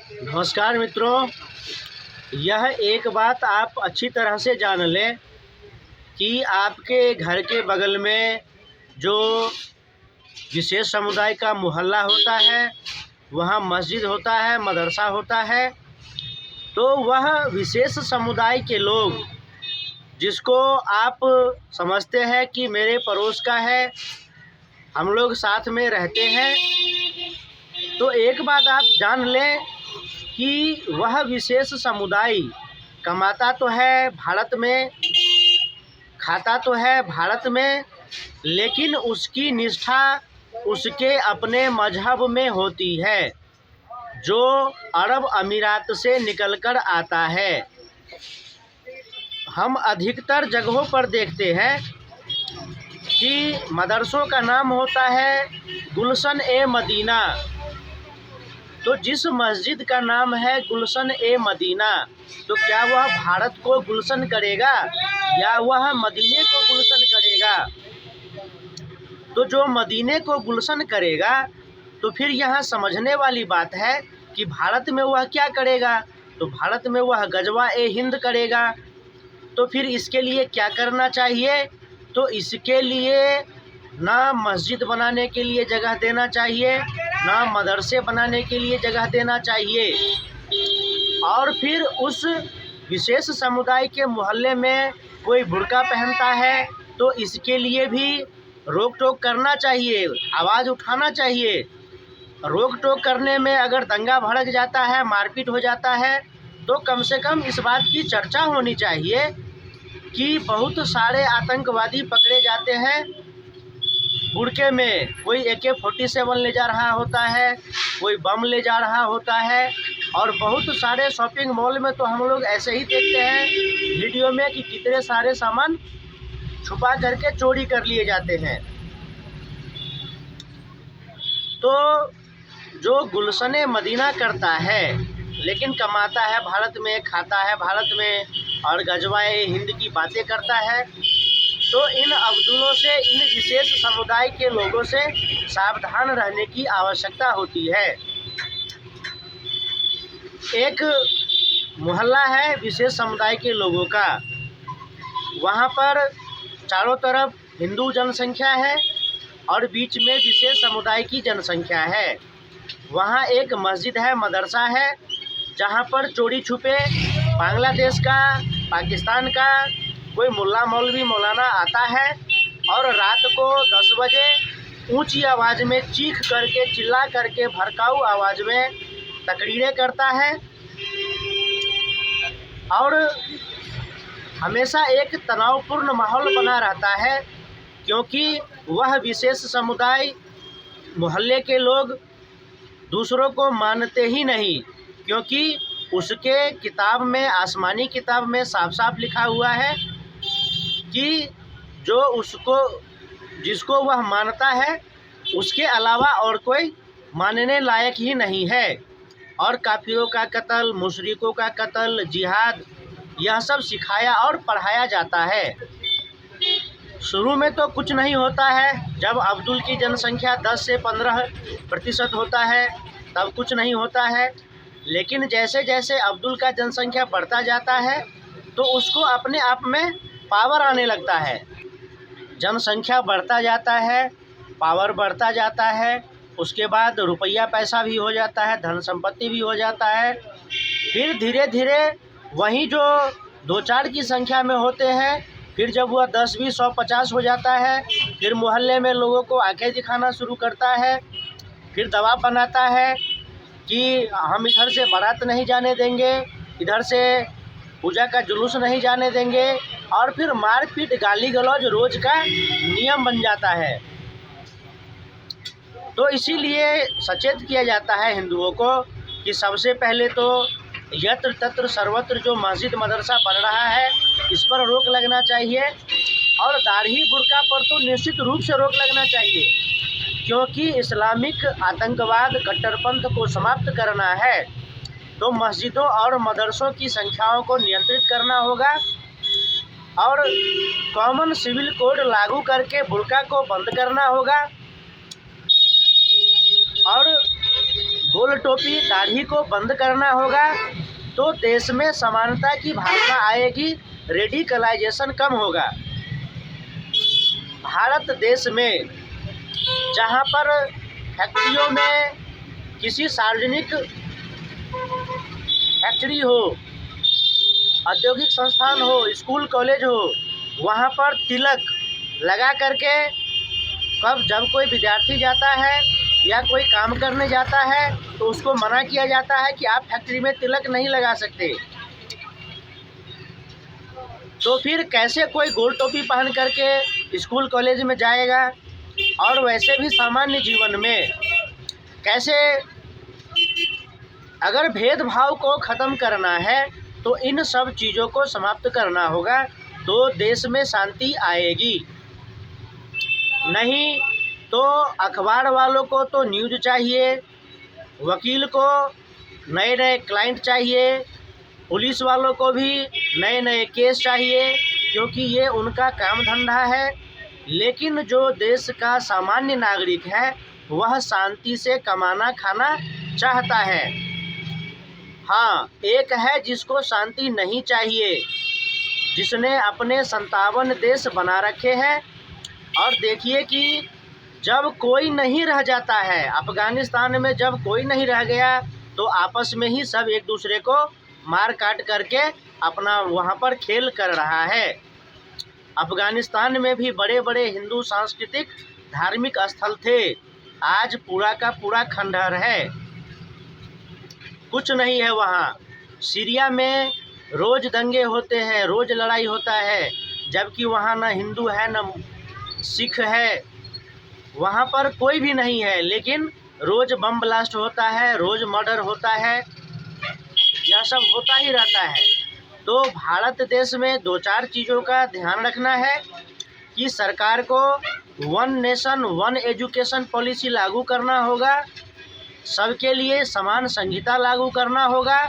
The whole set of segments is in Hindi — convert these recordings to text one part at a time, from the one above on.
नमस्कार मित्रों, यह एक बात आप अच्छी तरह से जान लें कि आपके घर के बगल में जो विशेष समुदाय का मोहल्ला होता है, वहाँ मस्जिद होता है, मदरसा होता है, तो वह विशेष समुदाय के लोग जिसको आप समझते हैं कि मेरे पड़ोस का है, हम लोग साथ में रहते हैं, तो एक बात आप जान लें कि वह विशेष समुदाय कमाता तो है भारत में, खाता तो है भारत में, लेकिन उसकी निष्ठा उसके अपने मजहब में होती है जो अरब अमीरात से निकलकर आता है। हम अधिकतर जगहों पर देखते हैं कि मदरसों का नाम होता है गुलशन ए मदीना। तो जिस मस्जिद का नाम है गुलशन ए मदीना, तो क्या वह भारत को गुलशन करेगा या वह मदीने को गुलशन करेगा? तो जो मदीने को गुलशन करेगा, तो फिर यहाँ समझने वाली बात है कि भारत में वह क्या करेगा। तो भारत में वह गजवा ए हिंद करेगा। तो फिर इसके लिए क्या करना चाहिए? तो इसके लिए ना मस्जिद बनाने के लिए जगह देना चाहिए, ना मदरसे बनाने के लिए जगह देना चाहिए, और फिर उस विशेष समुदाय के मोहल्ले में कोई बुर्का पहनता है तो इसके लिए भी रोक टोक करना चाहिए, आवाज़ उठाना चाहिए। रोक टोक करने में अगर दंगा भड़क जाता है, मारपीट हो जाता है, तो कम से कम इस बात की चर्चा होनी चाहिए कि बहुत सारे आतंकवादी पकड़े जाते हैं बुर्के में। कोई AK-47 ले जा रहा होता है, कोई बम ले जा रहा होता है, और बहुत सारे शॉपिंग मॉल में तो हम लोग ऐसे ही देखते हैं वीडियो में कि कितने सारे सामान छुपा करके चोरी कर लिए जाते हैं। तो जो गुलशन मदीना करता है लेकिन कमाता है भारत में, खाता है भारत में, और गजवाए हिंद की बातें करता है, तो इन अब्दुलों से, इन विशेष समुदाय के लोगों से सावधान रहने की आवश्यकता होती है। एक मोहल्ला है विशेष समुदाय के लोगों का, वहाँ पर चारों तरफ हिंदू जनसंख्या है और बीच में विशेष समुदाय की जनसंख्या है। वहाँ एक मस्जिद है, मदरसा है, जहाँ पर चोरी छुपे बांग्लादेश का, पाकिस्तान का कोई मुल्ला मौलवी मौलाना आता है और रात को 10 बजे ऊंची आवाज़ में चीख करके, चिल्ला करके, भड़काऊ आवाज़ में तकरीरें करता है, और हमेशा एक तनावपूर्ण माहौल बना रहता है, क्योंकि वह विशेष समुदाय मोहल्ले के लोग दूसरों को मानते ही नहीं, क्योंकि उसके किताब में, आसमानी किताब में साफ साफ लिखा हुआ है कि जो उसको, जिसको वह मानता है, उसके अलावा और कोई मानने लायक ही नहीं है। और काफिरों का कत्ल, मुशरिकों का कत्ल, जिहाद, यह सब सिखाया और पढ़ाया जाता है। शुरू में तो कुछ नहीं होता है, जब अब्दुल की जनसंख्या 10 से 15% होता है तब कुछ नहीं होता है, लेकिन जैसे जैसे अब्दुल का जनसंख्या बढ़ता जाता है तो उसको अपने आप में पावर आने लगता है। जनसंख्या बढ़ता जाता है, पावर बढ़ता जाता है, उसके बाद रुपया पैसा भी हो जाता है, धन संपत्ति भी हो जाता है। फिर धीरे धीरे वहीं जो 2-4 की संख्या में होते हैं, फिर जब वह 10, 20, 100, 50 हो जाता है, फिर मोहल्ले में लोगों को आंखें दिखाना शुरू करता है, फिर दबाव बनाता है कि हम इधर से बारात नहीं जाने देंगे, इधर से पूजा का जुलूस नहीं जाने देंगे, और फिर मारपीट, गाली गलौज रोज का नियम बन जाता है। तो इसीलिए सचेत किया जाता है हिंदुओं को कि सबसे पहले तो यत्र तत्र सर्वत्र जो मस्जिद मदरसा बन रहा है, इस पर रोक लगना चाहिए, और दाढ़ी बुर्का पर तो निश्चित रूप से रोक लगना चाहिए, क्योंकि इस्लामिक आतंकवाद, कट्टरपंथ को समाप्त करना है तो मस्जिदों और मदरसों की संख्याओं को नियंत्रित करना होगा, और कॉमन सिविल कोड लागू करके बुर्का को बंद करना होगा, और गोल टोपी दाढ़ी को बंद करना होगा, तो देश में समानता की भावना आएगी, रेडिकलाइजेशन कम होगा। भारत देश में जहाँ पर फैक्ट्रियों में किसी सार्वजनिक फैक्ट्री हो, औद्योगिक संस्थान हो, स्कूल कॉलेज हो, वहाँ पर तिलक लगा करके जब कोई विद्यार्थी जाता है या कोई काम करने जाता है तो उसको मना किया जाता है कि आप फैक्ट्री में तिलक नहीं लगा सकते। तो फिर कैसे कोई गोल टोपी पहन करके स्कूल कॉलेज में जाएगा? और वैसे भी सामान्य जीवन में कैसे, अगर भेदभाव को ख़त्म करना है तो इन सब चीज़ों को समाप्त करना होगा, तो देश में शांति आएगी। नहीं तो अखबार वालों को तो न्यूज़ चाहिए, वकील को नए नए क्लाइंट चाहिए, पुलिस वालों को भी नए नए केस चाहिए, क्योंकि ये उनका काम धंधा है। लेकिन जो देश का सामान्य नागरिक है वह शांति से कमाना खाना चाहता है। हाँ, एक है जिसको शांति नहीं चाहिए, जिसने अपने 57 देश बना रखे हैं। और देखिए कि जब कोई नहीं रह जाता है, अफ़गानिस्तान में जब कोई नहीं रह गया तो आपस में ही सब एक दूसरे को मार काट करके अपना वहाँ पर खेल कर रहा है। अफ़गानिस्तान में भी बड़े बड़े हिंदू सांस्कृतिक धार्मिक स्थल थे, आज पूरा का पूरा खंडहर है, कुछ नहीं है वहाँ। सीरिया में रोज़ दंगे होते हैं, रोज़ लड़ाई होता है, जबकि वहाँ न हिंदू है न सिख है, वहाँ पर कोई भी नहीं है, लेकिन रोज़ बम ब्लास्ट होता है, रोज़ मर्डर होता है, यह सब होता ही रहता है। तो भारत देश में 2-4 चीज़ों का ध्यान रखना है कि सरकार को one nation one education policy लागू करना होगा, सबके लिए समान संहिता लागू करना होगा,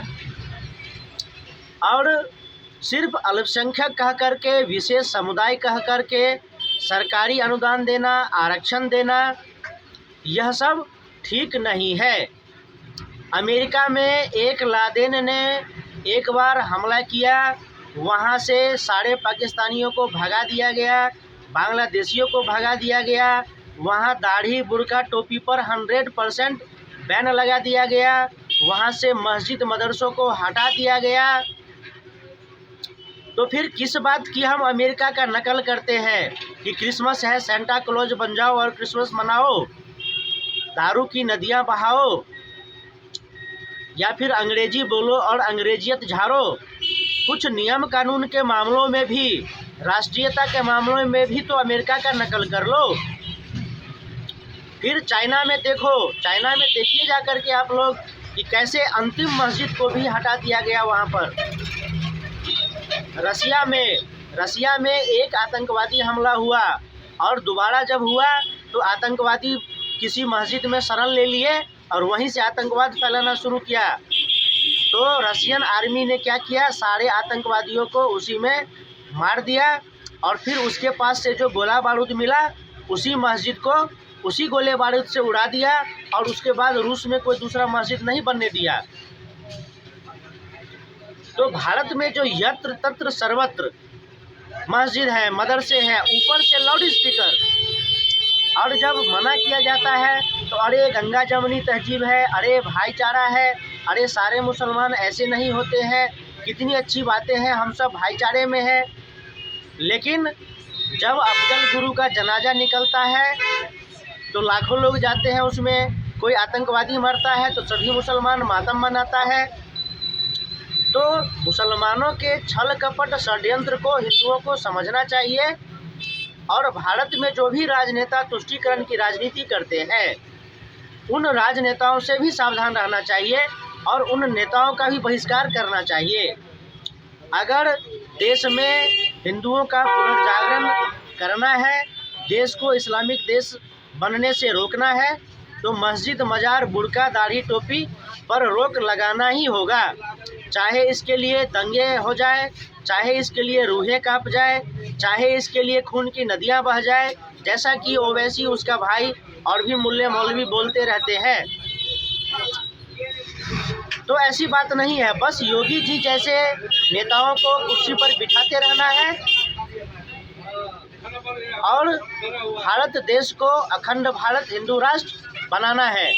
और सिर्फ अल्पसंख्यक कह करके, विशेष समुदाय कह करके सरकारी अनुदान देना, आरक्षण देना, यह सब ठीक नहीं है। अमेरिका में एक लादेन ने एक बार हमला किया, वहाँ से सारे पाकिस्तानियों को भगा दिया गया, बांग्लादेशियों को भगा दिया गया, वहाँ दाढ़ी बुर्का टोपी पर 100% बैन लगा दिया गया, वहाँ से मस्जिद मदरसों को हटा दिया गया। तो फिर किस बात की हम अमेरिका का नकल करते हैं कि क्रिसमस है, सेंटा क्लॉज बन जाओ और क्रिसमस मनाओ, दारू की नदियाँ बहाओ, या फिर अंग्रेजी बोलो और अंग्रेजियत झाड़ो। कुछ नियम कानून के मामलों में भी, राष्ट्रीयता के मामलों में भी तो अमेरिका का नकल कर लो। फिर चाइना में देखो, चाइना में देखिए जा कर के आप लोग कि कैसे अंतिम मस्जिद को भी हटा दिया गया वहाँ पर। रसिया में एक आतंकवादी हमला हुआ, और दोबारा जब हुआ तो आतंकवादी किसी मस्जिद में शरण ले लिए और वहीं से आतंकवाद फैलाना शुरू किया। तो रशियन आर्मी ने क्या किया, सारे आतंकवादियों को उसी में मार दिया, और फिर उसके पास से जो गोला बारूद मिला उसी मस्जिद को उसी गोले बारूद से उड़ा दिया, और उसके बाद रूस में कोई दूसरा मस्जिद नहीं बनने दिया। तो भारत में जो यत्र तत्र सर्वत्र मस्जिद है, मदरसे हैं, ऊपर से लाउड स्पीकर, और जब मना किया जाता है तो अरे गंगा जमनी तहजीब है, अरे भाईचारा है, अरे सारे मुसलमान ऐसे नहीं होते हैं, कितनी अच्छी बातें हैं, हम सब भाईचारे में हैं। लेकिन जब अफजल गुरु का जनाजा निकलता है तो लाखों लोग जाते हैं, उसमें कोई आतंकवादी मरता है तो सभी मुसलमान मातम मनाता है। तो मुसलमानों के छल कपट षड्यंत्र को हिंदुओं को समझना चाहिए, और भारत में जो भी राजनेता तुष्टीकरण की राजनीति करते हैं उन राजनेताओं से भी सावधान रहना चाहिए, और उन नेताओं का भी बहिष्कार करना चाहिए। अगर देश में हिंदुओं का पुनर्जागरण करना है, देश को इस्लामिक देश बनने से रोकना है, तो मस्जिद, मजार, बुर्का, दाढ़ी, टोपी पर रोक लगाना ही होगा। चाहे इसके लिए दंगे हो जाए, चाहे इसके लिए रूहें कांप जाए, चाहे इसके लिए खून की नदियां बह जाए, जैसा कि ओवैसी, उसका भाई और भी मुल्ले मौलवी बोलते रहते हैं। तो ऐसी बात नहीं है। बस योगी जी जैसे नेताओं को कुर्सी पर बिठाते रहना है और भारत देश को अखंड भारत हिंदू राष्ट्र बनाना है।